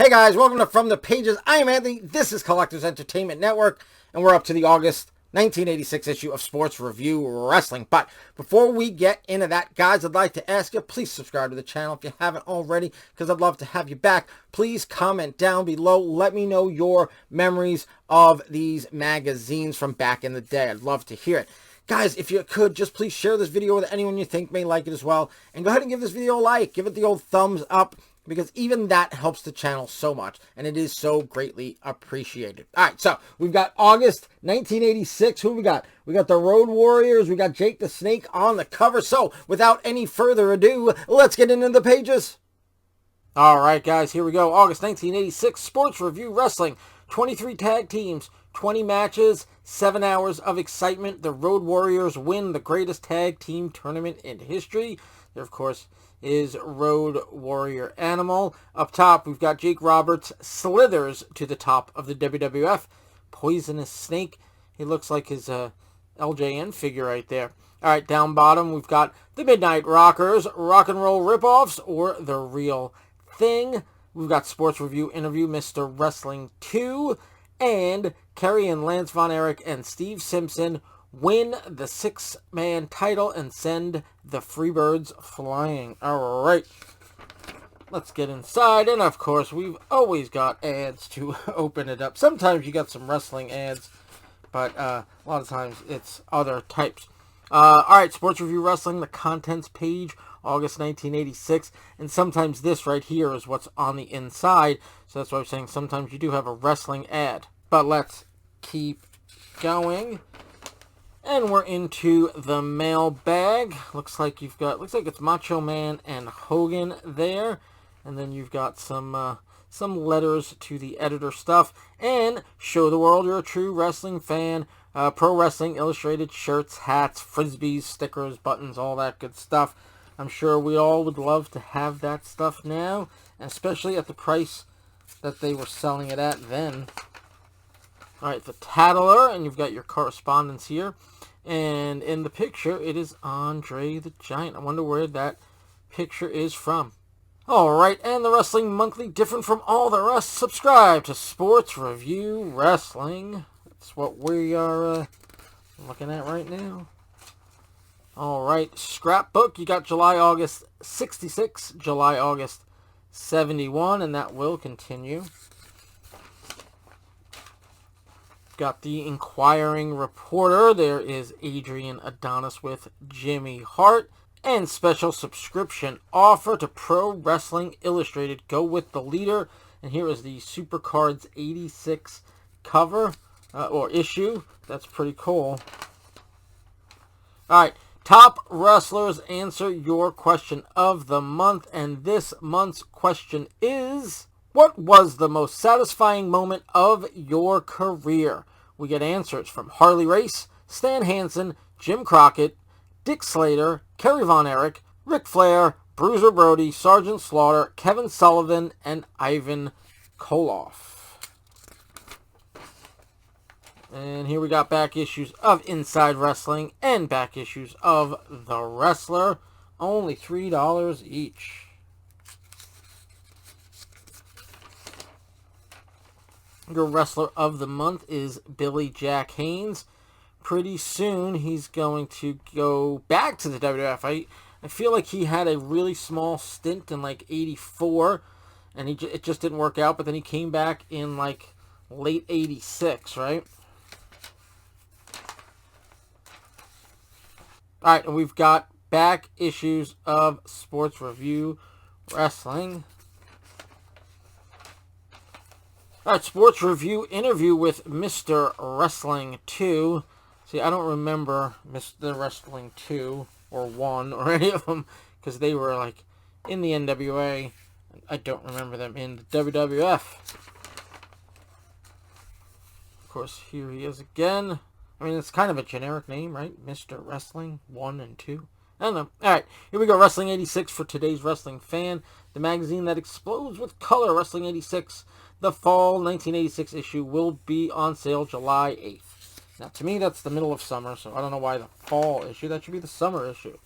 Hey guys, welcome to From the Pages. I am Anthony. This is Collectors Entertainment Network, and we're up to the August 1986 issue of Sports Review Wrestling. But before we get into that, guys, I'd like to ask you, please subscribe to the channel if you haven't already, because I'd love to have you back. Please comment down below. Let me know your memories of these magazines from back in the day. I'd love to hear it. Guys, if you could, just please share this video with anyone you think may like it as well. And go ahead and give this video a like. Give it the old thumbs up, because even that helps the channel so much, and it is so greatly appreciated. All right, so we've got August 1986. Who we got? We got the Road Warriors. We got Jake the Snake on the cover. So without any further ado, let's get into the pages. All right, guys, here we go. August 1986, Sports Review Wrestling. 23 tag teams, 20 matches, 7 hours of excitement. The Road Warriors win the greatest tag team tournament in history. There, of course, is Road Warrior Animal. Up top, we've got Jake Roberts slithers to the top of the WWF. Poisonous Snake. He looks like his LJN figure right there. All right, down bottom, we've got the Midnight Rockers, Rock and Roll Ripoffs, or The Real Thing. We've got Sports Review Interview, Mr. Wrestling 2, and Kerry and Lance Von Erich and Steve Simpson win the 6-man title and send the Freebirds flying. All right, let's get inside. And of course, we've always got ads to open it up. Sometimes you got some wrestling ads, but a lot of times it's other types. All right, Sports Review Wrestling, the contents page, August 1986. And sometimes this right here is what's on the inside. So that's why I'm saying sometimes you do have a wrestling ad. But let's keep going. And we're into the mailbag. Looks like it's Macho Man and Hogan there. And then you've got some letters to the editor stuff. And show the world you're a true wrestling fan. Pro Wrestling Illustrated shirts, hats, frisbees, stickers, buttons, all that good stuff. I'm sure we all would love to have that stuff now. And especially at the price that they were selling it at then. Alright, the Tattler, and you've got your correspondence here. And in the picture, it is Andre the Giant. I wonder where that picture is from. Alright, and the Wrestling Monthly, different from all the rest. Subscribe to Sports Review Wrestling. That's what we are looking at right now. Alright, Scrapbook. You got July, August 66, July, August 71, and that will continue. Got the Inquiring Reporter. There is Adrian Adonis with Jimmy Hart. And special subscription offer to Pro Wrestling Illustrated. Go with the leader. And here is the Supercards 86 cover, or issue. That's pretty cool. Alright, top wrestlers answer your question of the month. And this month's question is, what was the most satisfying moment of your career? We get answers from Harley Race, Stan Hansen, Jim Crockett, Dick Slater, Kerry Von Erich, Ric Flair, Bruiser Brody, Sergeant Slaughter, Kevin Sullivan, and Ivan Koloff. And here we got back issues of Inside Wrestling and back issues of The Wrestler. Only $3 each. Your Wrestler of the Month is Billy Jack Haynes. Pretty soon he's going to go back to the WWF. I feel like he had a really small stint in like 84, and it just didn't work out, but then he came back in like late 86, right? Alright, and we've got back issues of Sports Review Wrestling. Alright, Sports Review Interview with Mr. Wrestling 2. See, I don't remember Mr. Wrestling 2 or 1 or any of them, because they were like in the NWA. I don't remember them in the WWF. Of course, here he is again. I mean, it's kind of a generic name, right? Mr. Wrestling 1 and 2. I don't know. Alright, here we go. Wrestling 86 for today's wrestling fan. The magazine that explodes with color. Wrestling 86. The fall 1986 issue will be on sale July 8th. Now, to me, that's the middle of summer, so I don't know why the fall issue. That should be the summer issue.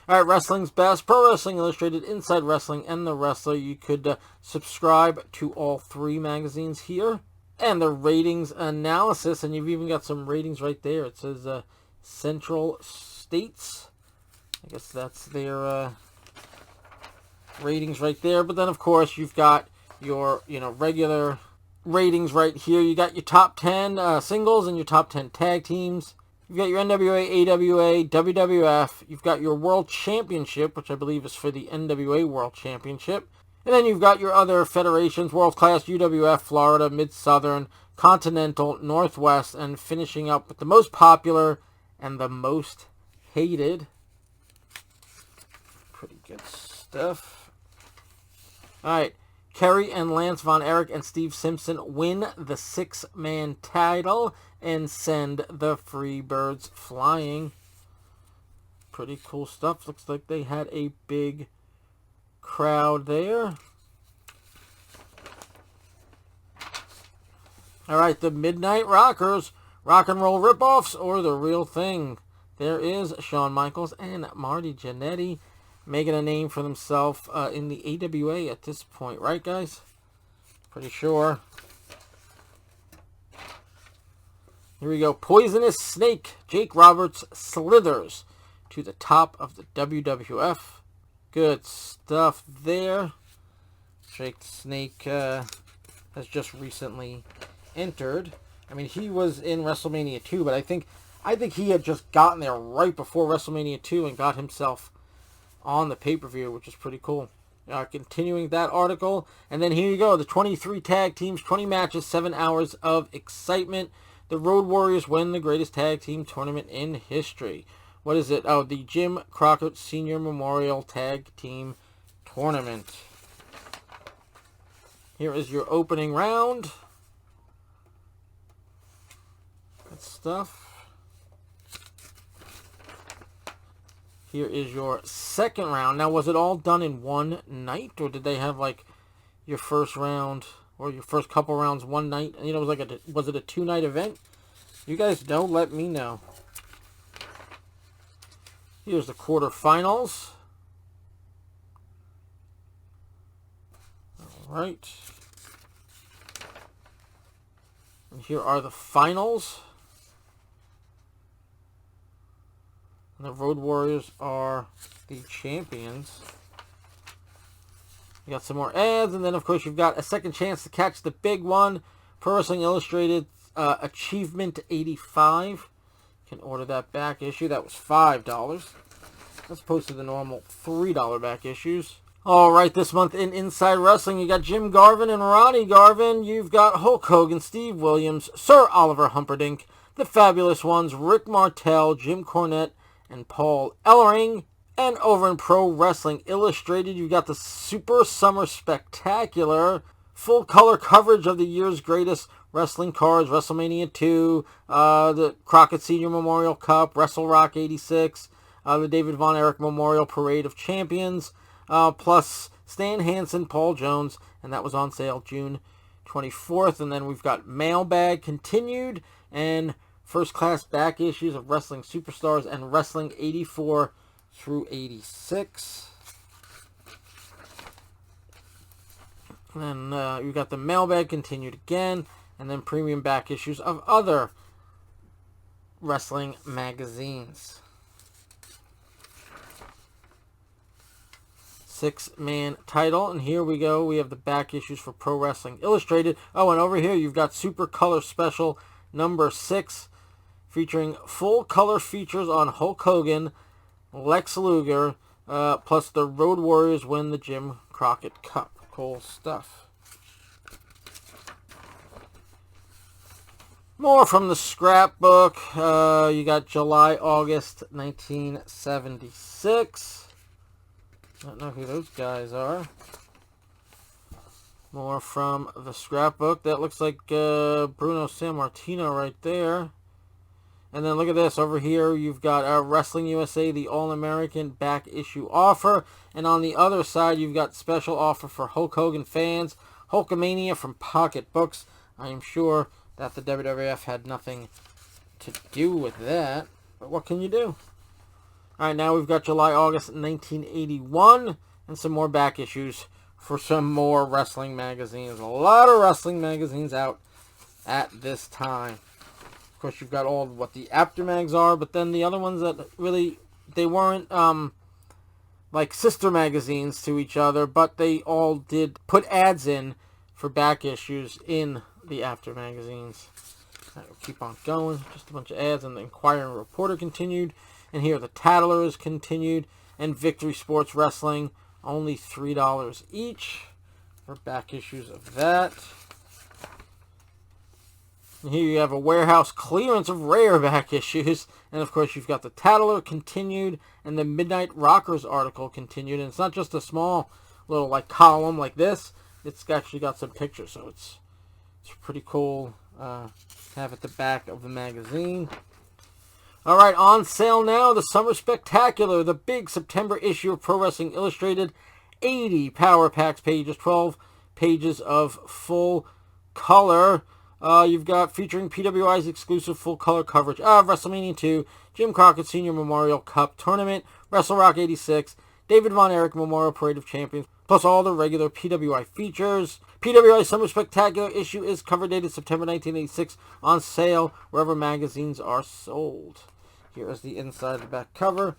All right, Wrestling's Best, Pro Wrestling Illustrated, Inside Wrestling, and The Wrestler. You could subscribe to all 3 magazines here. And the ratings analysis, and you've even got some ratings right there. It says Central States. I guess that's their ratings right there. But then, of course, you've got your regular ratings right here. You got your top 10 singles and your top 10 tag teams. You've got your NWA, AWA, WWF. You've got your World Championship, which I believe is for the NWA World Championship. And then you've got your other federations, World Class, UWF, Florida, Mid-Southern, Continental, Northwest, and finishing up with the most popular and the most hated. Pretty good stuff. All right. Kerry and Lance Von Erich and Steve Simpson win the 6-man title and send the Freebirds flying. Pretty cool stuff. Looks like they had a big crowd there. All right, the Midnight Rockers, rock and roll ripoffs or the real thing. There is Shawn Michaels and Marty Jannetty making a name for themselves in the AWA at this point, right, guys? Pretty sure. Here we go. Poisonous Snake, Jake Roberts slithers to the top of the WWF. Good stuff there. Jake the Snake has just recently entered. I mean, he was in WrestleMania 2, but I think he had just gotten there right before WrestleMania 2 and got himself on the pay-per-view, which is pretty cool. Continuing that article, and then here you go. The 23 tag teams, 20 matches, 7 hours of excitement. The Road Warriors win the greatest tag team tournament in history. What is it? Oh, the Jim Crockett Senior Memorial Tag Team Tournament. Here is your opening round. Good stuff. Here is your second round. Now, was it all done in one night, or did they have like your first round or your first couple rounds one night? You know, was it a 2-night event? You guys know, let me know. Here's the quarterfinals. All right. And here are the finals. And the Road Warriors are the champions. You got some more ads, and then of course you've got a second chance to catch the big one. Pro Wrestling Illustrated Achievement 85. Can order that back issue. That was $5 as opposed to the normal $3 back issues. All right, this month in Inside Wrestling, you got Jim Garvin and Roddy Garvin. You've got Hulk Hogan, Steve Williams, Sir Oliver Humperdinck, the Fabulous Ones, Rick Martel, Jim Cornette, and Paul Ellering. And over in Pro Wrestling Illustrated, you've got the Super Summer Spectacular, full color coverage of the year's greatest wrestling cards, WrestleMania 2, the Crockett Senior Memorial Cup, Wrestle Rock 86, the David Von Erich Memorial Parade of Champions, plus Stan Hansen, Paul Jones, and that was on sale June 24th. And then we've got Mailbag continued, and first class back issues of Wrestling Superstars and Wrestling 84 through 86. And then you got the Mailbag continued again, and then premium back issues of other wrestling magazines. 6-man title, and here we go. We have the back issues for Pro Wrestling Illustrated. Oh, and over here you've got Super Color Special number 6, featuring full color features on Hulk Hogan, Lex Luger, plus the Road Warriors win the Jim Crockett Cup. Cool stuff. More from the scrapbook. You got July, August 1976. I don't know who those guys are. More from the scrapbook. That looks like Bruno Sammartino right there. And then look at this. Over here, you've got Wrestling USA, the All-American back issue offer. And on the other side, you've got special offer for Hulk Hogan fans. Hulkamania from Pocket Books. I am sure that the WWF had nothing to do with that. But what can you do? All right, now we've got July, August 1981, and some more back issues for some more wrestling magazines. A lot of wrestling magazines out at this time. Of course, you've got all what the Apter mags are, but then the other ones that really, they weren't like sister magazines to each other, but they all did put ads in for back issues in the Apter magazines. Right, we'll keep on going. Just a bunch of ads, and the Inquirer and Reporter continued. And here, the Tattlers continued, and Victory Sports Wrestling, only $3 each for back issues of that. And here you have a warehouse clearance of rare back issues. And of course, you've got the Tattler continued, and the Midnight Rockers article continued. And it's not just a small little like column like this. It's actually got some pictures, so it's pretty cool to have at the back of the magazine. All right, on sale now, the Summer Spectacular, the big September issue of Pro Wrestling Illustrated. 80 Power Packs pages, 12 pages of full color. You've got featuring PWI's exclusive full color coverage of WrestleMania 2, Jim Crockett Sr. Memorial Cup Tournament, Wrestle Rock 86, David Von Erich Memorial Parade of Champions, plus all the regular PWI features. PWI Summer Spectacular issue is cover dated September 1986, on sale wherever magazines are sold. Here is the inside of the back cover.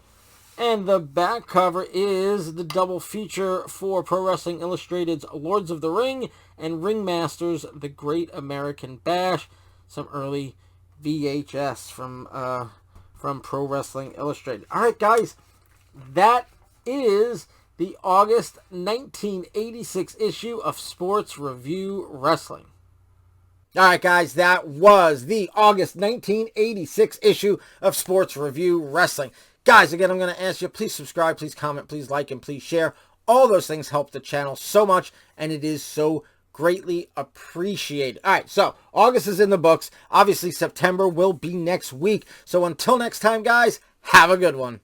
And the back cover is the double feature for Pro Wrestling Illustrated's Lords of the Ring and Ringmasters, The Great American Bash. Some early VHS from Pro Wrestling Illustrated. All right, guys, that is the August 1986 issue of Sports Review Wrestling. All right, guys, that was the August 1986 issue of Sports Review Wrestling. Guys, again, I'm going to ask you, please subscribe, please comment, please like, and please share. All those things help the channel so much, and it is so greatly appreciated. All right, so August is in the books. Obviously, September will be next week. So until next time, guys, have a good one.